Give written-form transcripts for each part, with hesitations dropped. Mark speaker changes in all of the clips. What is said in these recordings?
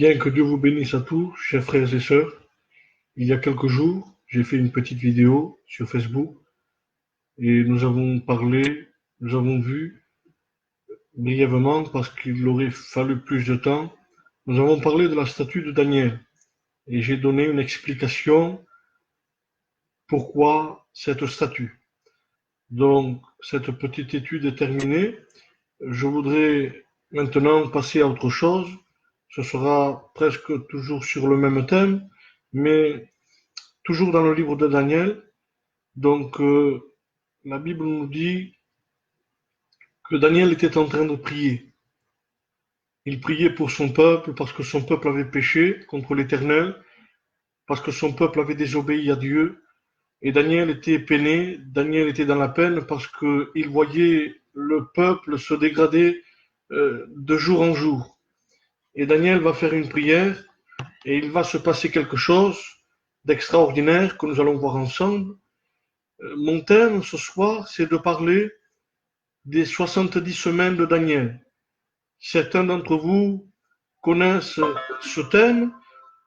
Speaker 1: Bien que Dieu vous bénisse à tous, chers frères et sœurs. Il y a quelques jours, j'ai fait une petite vidéo sur Facebook et nous avons vu brièvement, parce qu'il aurait fallu plus de temps, nous avons parlé de la statue de Daniel et j'ai donné une explication pourquoi cette statue. Donc, cette petite étude est terminée. Je voudrais maintenant passer à autre chose. Ce sera presque toujours sur le même thème, mais toujours dans le livre de Daniel. Donc, la Bible nous dit que Daniel était en train de prier. Il priait pour son peuple parce que son peuple avait péché contre l'Éternel, parce que son peuple avait désobéi à Dieu. Et Daniel était peiné, Daniel était dans la peine parce qu'il voyait le peuple se dégrader de jour en jour. Et Daniel va faire une prière et il va se passer quelque chose d'extraordinaire que nous allons voir ensemble. Mon thème ce soir, c'est de parler des 70 semaines de Daniel. Certains d'entre vous connaissent ce thème,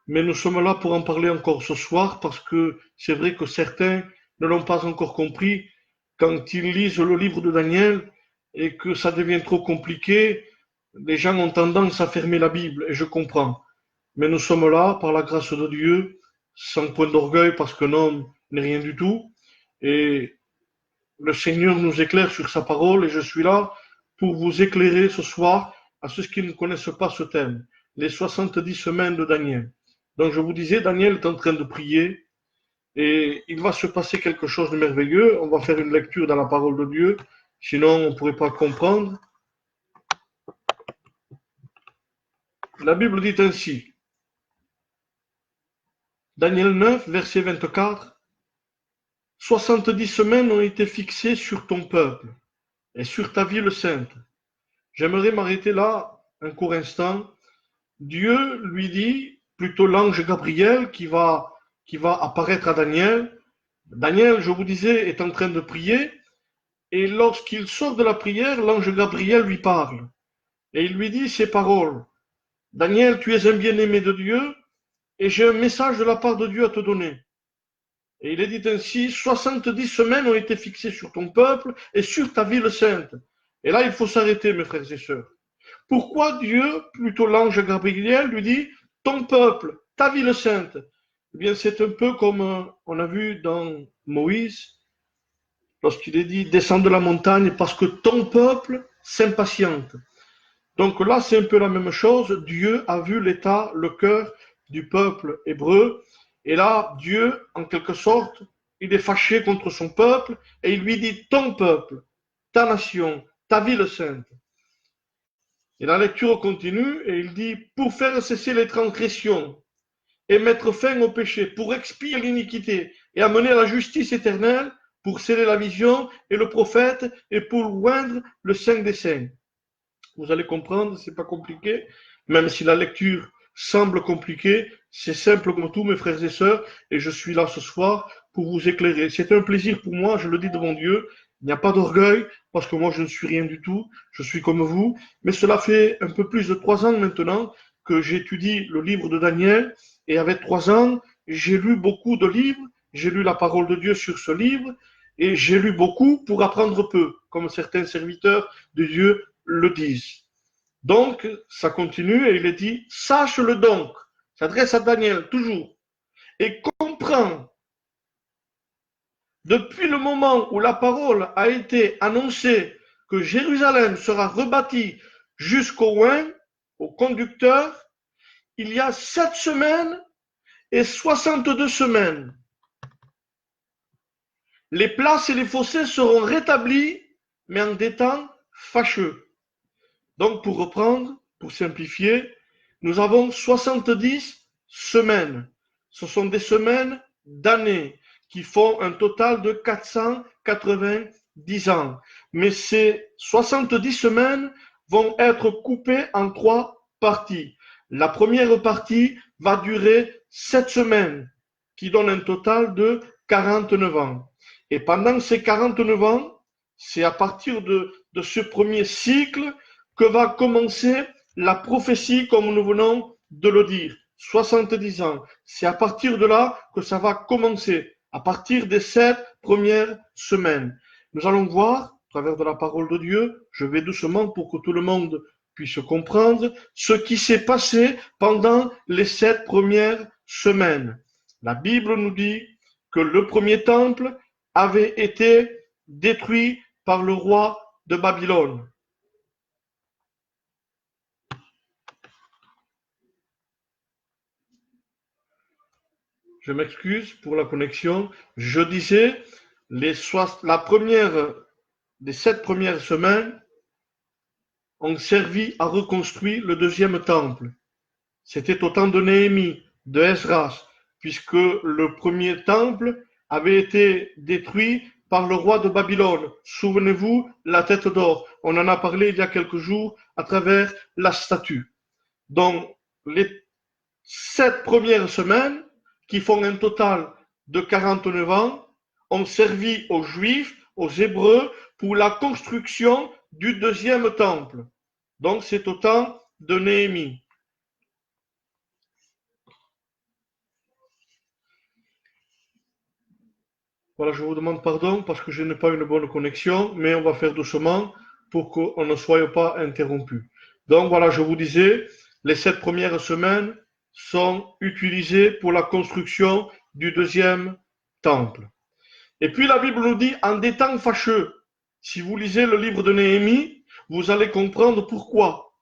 Speaker 1: mais nous sommes là pour en parler encore ce soir parce que c'est vrai que certains ne l'ont pas encore compris quand ils lisent le livre de Daniel et que ça devient trop compliqué. Les gens ont tendance à fermer la Bible et je comprends. Mais nous sommes là par la grâce de Dieu, sans point d'orgueil parce qu'un homme n'est rien du tout. Et le Seigneur nous éclaire sur sa parole et je suis là pour vous éclairer ce soir à ceux qui ne connaissent pas ce thème, les 70 semaines de Daniel. Donc je vous disais, Daniel est en train de prier et il va se passer quelque chose de merveilleux. On va faire une lecture dans la parole de Dieu, sinon on ne pourrait pas comprendre. La Bible dit ainsi, Daniel 9, verset 24, 70 semaines ont été fixées sur ton peuple et sur ta ville sainte. J'aimerais m'arrêter là un court instant. Dieu lui dit, plutôt l'ange Gabriel qui va apparaître à Daniel. Daniel, je vous disais, est en train de prier et lorsqu'il sort de la prière, l'ange Gabriel lui parle et il lui dit ces paroles. Daniel, tu es un bien-aimé de Dieu et j'ai un message de la part de Dieu à te donner. Et il est dit ainsi, 70 semaines ont été fixées sur ton peuple et sur ta ville sainte. Et là, il faut s'arrêter, mes frères et sœurs. Pourquoi Dieu, plutôt l'ange Gabriel, lui dit ton peuple, ta ville sainte? Eh bien, c'est un peu comme on a vu dans Moïse, lorsqu'il est dit descends de la montagne parce que ton peuple s'impatiente. Donc là, c'est un peu la même chose. Dieu a vu l'état, le cœur du peuple hébreu. Et là, Dieu, en quelque sorte, il est fâché contre son peuple et il lui dit ton peuple, ta nation, ta ville sainte. Et la lecture continue et il dit pour faire cesser les transgressions et mettre fin au péché, pour expier l'iniquité et amener à la justice éternelle, pour sceller la vision et le prophète et pour oindre le Saint des Saints. Vous allez comprendre, c'est pas compliqué, même si la lecture semble compliquée, c'est simple comme tout, mes frères et sœurs, et je suis là ce soir pour vous éclairer. C'est un plaisir pour moi, je le dis devant Dieu. Il n'y a pas d'orgueil, parce que moi je ne suis rien du tout, je suis comme vous, mais cela fait un peu plus de 3 ans maintenant que j'étudie le livre de Daniel, et avec 3 ans, j'ai lu beaucoup de livres, j'ai lu la parole de Dieu sur ce livre, et j'ai lu beaucoup pour apprendre peu, comme certains serviteurs de Dieu le disent. Donc, ça continue et il est dit, sache-le donc, s'adresse à Daniel toujours, et comprends, depuis le moment où la parole a été annoncée que Jérusalem sera rebâtie jusqu'au oin, au conducteur, il y a 7 semaines et 62 semaines. Les places et les fossés seront rétablis, mais en des temps fâcheux. Donc, pour reprendre, pour simplifier, nous avons 70 semaines. Ce sont des semaines d'années qui font un total de 490 ans. Mais ces 70 semaines vont être coupées en 3 parties. La première partie va durer 7 semaines, qui donne un total de 49 ans. Et pendant ces 49 ans, c'est à partir de ce premier cycle que va commencer la prophétie comme nous venons de le dire. 70 ans. C'est à partir de là que ça va commencer, à partir des 7 premières semaines. Nous allons voir, à travers de la parole de Dieu, je vais doucement pour que tout le monde puisse comprendre ce qui s'est passé pendant les 7 premières semaines. La Bible nous dit que le premier temple avait été détruit par le roi de Babylone. Je m'excuse pour la connexion. Je disais, la première des 7 premières semaines ont servi à reconstruire le deuxième temple. C'était au temps de Néhémie, de Esdras, puisque le premier temple avait été détruit par le roi de Babylone. Souvenez-vous, la tête d'or. On en a parlé il y a quelques jours à travers la statue. Donc, les 7 premières semaines, qui font un total de 49 ans, ont servi aux Juifs, aux Hébreux, pour la construction du deuxième temple. Donc, c'est au temps de Néhémie. Voilà, je vous demande pardon parce que je n'ai pas une bonne connexion, mais on va faire doucement pour qu'on ne soit pas interrompu. Donc voilà, je vous disais, les 7 premières semaines sont utilisées pour la construction du deuxième temple. Et puis la Bible nous dit, en des temps fâcheux, si vous lisez le livre de Néhémie, vous allez comprendre pourquoi.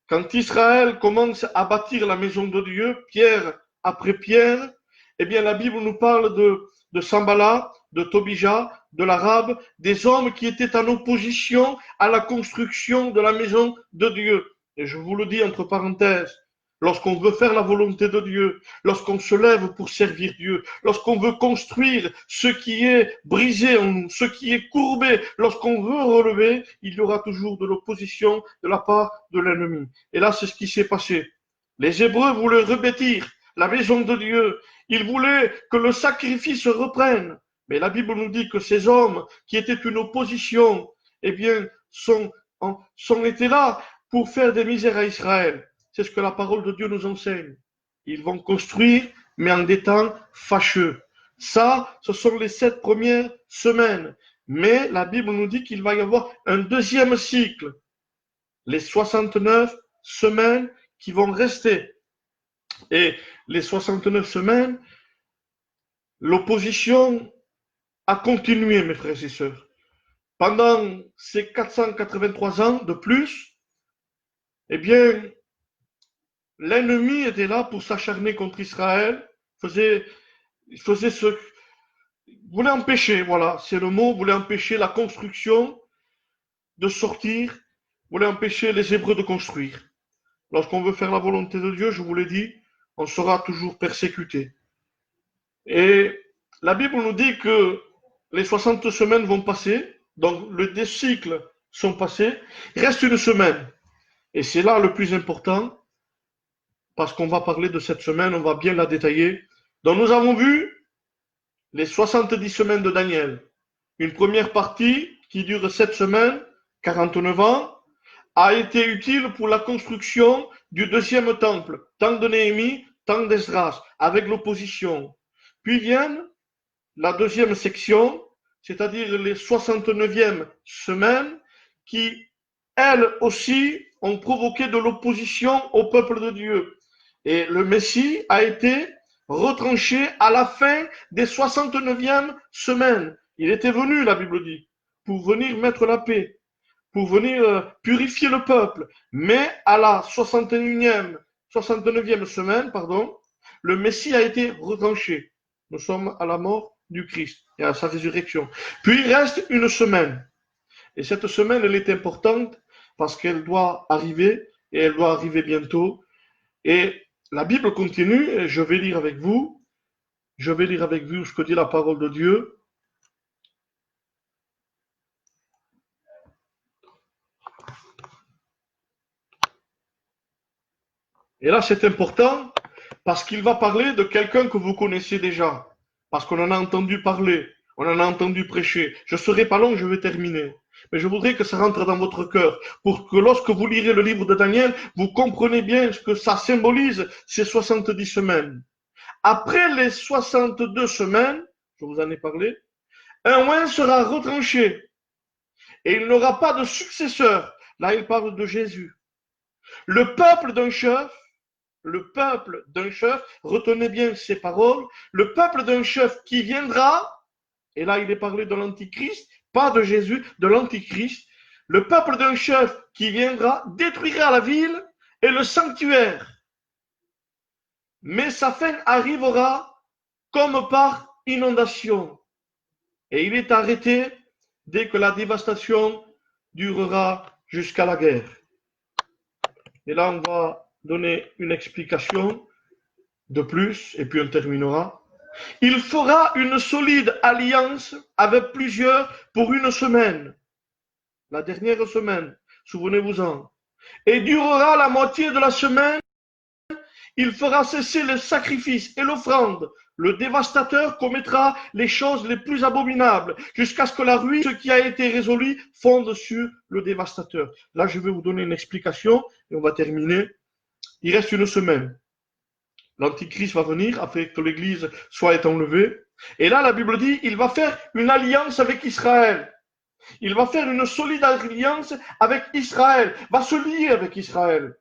Speaker 1: Quand Israël commence à bâtir la maison de Dieu, pierre après pierre, eh bien la Bible nous parle de Sanballat, de Tobija, de l'Arabe, des hommes qui étaient en opposition à la construction de la maison de Dieu. Et je vous le dis entre parenthèses, lorsqu'on veut faire la volonté de Dieu, lorsqu'on se lève pour servir Dieu, lorsqu'on veut construire ce qui est brisé en nous, ce qui est courbé, lorsqu'on veut relever, il y aura toujours de l'opposition de la part de l'ennemi. Et là, c'est ce qui s'est passé. Les Hébreux voulaient rebâtir la maison de Dieu. Ils voulaient que le sacrifice reprenne. Mais la Bible nous dit que ces hommes qui étaient une opposition, eh bien, sont été là pour faire des misères à Israël. C'est ce que la parole de Dieu nous enseigne. Ils vont construire, mais en des temps fâcheux. Ça, ce sont les 7 premières semaines. Mais la Bible nous dit qu'il va y avoir un deuxième cycle. Les 69 semaines qui vont rester. Et les 69 semaines, l'opposition a continué, mes frères et sœurs. Pendant ces 483 ans de plus, eh bien, l'ennemi était là pour s'acharner contre Israël, faisait voulait empêcher, voilà, c'est le mot, voulait empêcher la construction de sortir, voulait empêcher les Hébreux de construire. Lorsqu'on veut faire la volonté de Dieu, je vous l'ai dit, on sera toujours persécuté. Et la Bible nous dit que les 60 semaines vont passer, donc les cycles sont passés, il reste une semaine. Et c'est là le plus important, parce qu'on va parler de cette semaine, on va bien la détailler. Donc nous avons vu les 70 semaines de Daniel. Une première partie qui dure 7 semaines, 49 ans, a été utile pour la construction du deuxième temple, tant de Néhémie, tant d'Esdras, avec l'opposition. Puis vient la deuxième section, c'est-à-dire les 69e semaines, qui, elles aussi, ont provoqué de l'opposition au peuple de Dieu. Et le Messie a été retranché à la fin des 69e semaines. Il était venu, la Bible dit, pour venir mettre la paix, pour venir purifier le peuple. Mais à la 69e semaine, le Messie a été retranché. Nous sommes à la mort du Christ et à sa résurrection. Puis il reste une semaine. Et cette semaine, elle est importante parce qu'elle doit arriver et elle doit arriver bientôt. Et la Bible continue, et je vais lire avec vous. Je vais lire avec vous ce que dit la parole de Dieu. Et là, c'est important parce qu'il va parler de quelqu'un que vous connaissez déjà. Parce qu'on en a entendu parler, on en a entendu prêcher. Je ne serai pas long, je vais terminer. Mais je voudrais que ça rentre dans votre cœur pour que lorsque vous lirez le livre de Daniel, vous comprenez bien ce que ça symbolise, ces 70 semaines. Après les 62 semaines, je vous en ai parlé, un oint sera retranché et il n'aura pas de successeur. Là, il parle de Jésus. Le peuple d'un chef, retenez bien ces paroles, le peuple d'un chef qui viendra, et là il est parlé de l'Antichrist, pas de Jésus, de l'Antichrist, le peuple d'un chef qui viendra détruira la ville et le sanctuaire. Mais sa fin arrivera comme par inondation. Et il est arrêté dès que la dévastation durera jusqu'à la guerre. Et là, on va donner une explication de plus, et puis on terminera. Il fera une solide alliance avec plusieurs pour une semaine, la dernière semaine, souvenez-vous-en, et durera la moitié de la semaine. Il fera cesser le sacrifice et l'offrande. Le dévastateur commettra les choses les plus abominables jusqu'à ce que la ruine, ce qui a été résolu, fonde sur le dévastateur. Là, je vais vous donner une explication et on va terminer. Il reste une semaine. L'Antichrist va venir afin que l'Église soit enlevée. Et là, la Bible dit, il va faire une alliance avec Israël. Il va faire une solide alliance avec Israël, va se lier avec Israël.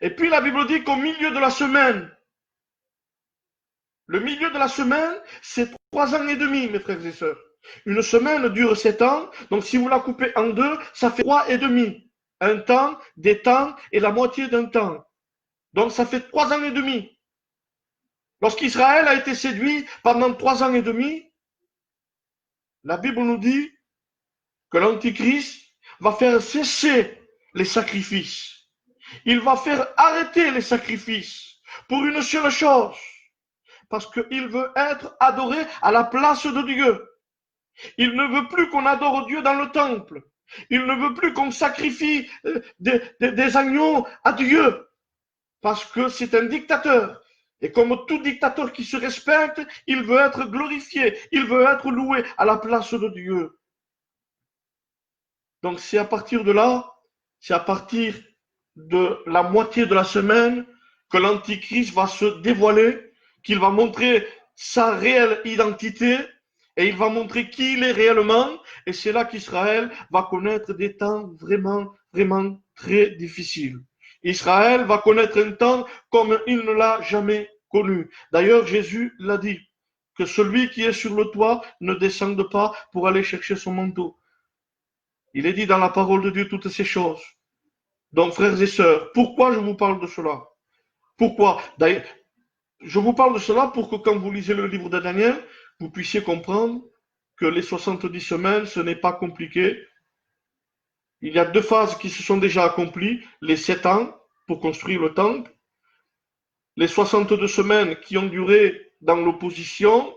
Speaker 1: Et puis la Bible dit qu'au milieu de la semaine, le milieu de la semaine, c'est 3 ans et demi, mes frères et sœurs. Une semaine dure 7 ans, donc si vous la coupez en deux, ça fait 3 et demi. Un temps, des temps et la moitié d'un temps. Donc ça fait 3 ans et demi. Lorsqu'Israël a été séduit pendant 3 ans et demi, la Bible nous dit que l'Antichrist va faire cesser les sacrifices. Il va faire arrêter les sacrifices pour une seule chose, parce qu'il veut être adoré à la place de Dieu. Il ne veut plus qu'on adore Dieu dans le temple. Il ne veut plus qu'on sacrifie des agneaux à Dieu, parce que c'est un dictateur. Et comme tout dictateur qui se respecte, il veut être glorifié, il veut être loué à la place de Dieu. Donc c'est à partir de là, c'est à partir de la moitié de la semaine que l'Antichrist va se dévoiler, qu'il va montrer sa réelle identité et il va montrer qui il est réellement. Et c'est là qu'Israël va connaître des temps vraiment, vraiment très difficiles. Israël va connaître un temps comme il ne l'a jamais connu. D'ailleurs, Jésus l'a dit, que celui qui est sur le toit ne descende pas pour aller chercher son manteau. Il est dit dans la parole de Dieu toutes ces choses. Donc, frères et sœurs, pourquoi je vous parle de cela? Pourquoi? D'ailleurs, je vous parle de cela pour que quand vous lisez le livre de Daniel, vous puissiez comprendre que les 70 semaines, ce n'est pas compliqué. Il y a 2 phases qui se sont déjà accomplies, les 7 ans pour construire le temple, les 62 semaines qui ont duré dans l'opposition,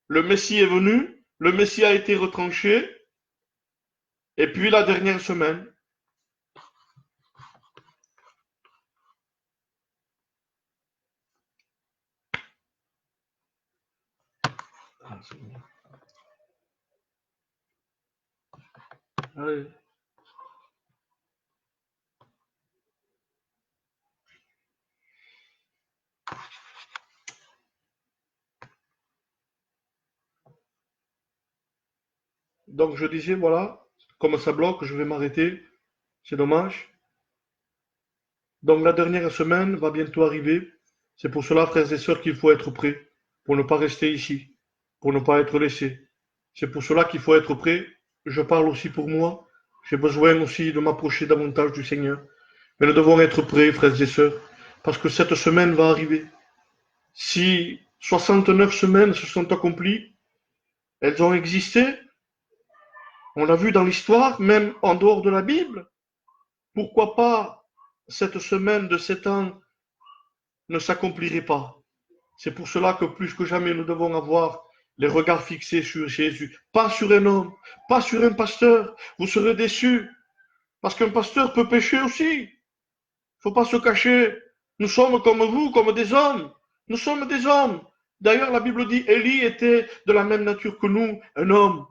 Speaker 1: le Messie est venu, le Messie a été retranché, et puis la dernière semaine. Allez. Donc je disais, voilà, comme ça bloque, je vais m'arrêter. C'est dommage. Donc la dernière semaine va bientôt arriver. C'est pour cela, frères et sœurs, qu'il faut être prêt, pour ne pas rester ici, pour ne pas être laissé. C'est pour cela qu'il faut être prêt. Je parle aussi pour moi. J'ai besoin aussi de m'approcher davantage du Seigneur. Mais nous devons être prêts, frères et sœurs, parce que cette semaine va arriver. Si 69 semaines se sont accomplies, elles ont existé, on l'a vu dans l'histoire, même en dehors de la Bible. Pourquoi pas cette semaine de 7 ans ne s'accomplirait pas? C'est pour cela que plus que jamais nous devons avoir les regards fixés sur Jésus. Pas sur un homme, pas sur un pasteur. Vous serez déçus, parce qu'un pasteur peut pécher aussi. Il ne faut pas se cacher. Nous sommes comme vous, comme des hommes. Nous sommes des hommes. D'ailleurs, la Bible dit, Élie était de la même nature que nous, un homme.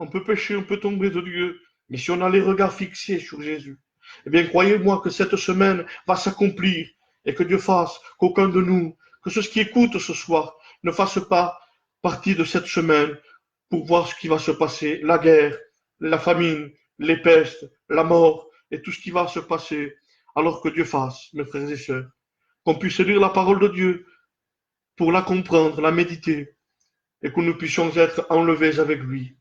Speaker 1: On peut pécher, on peut tomber de Dieu. Mais si on a les regards fixés sur Jésus, eh bien, croyez-moi que cette semaine va s'accomplir et que Dieu fasse qu'aucun de nous, que ceux qui écoutent ce soir, ne fasse pas partie de cette semaine pour voir ce qui va se passer, la guerre, la famine, les pestes, la mort et tout ce qui va se passer, alors que Dieu fasse, mes frères et sœurs, qu'on puisse lire la parole de Dieu pour la comprendre, la méditer et que nous puissions être enlevés avec lui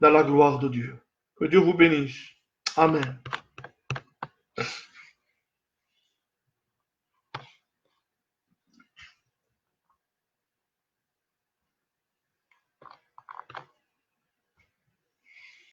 Speaker 1: dans la gloire de Dieu. Que Dieu vous bénisse. Amen.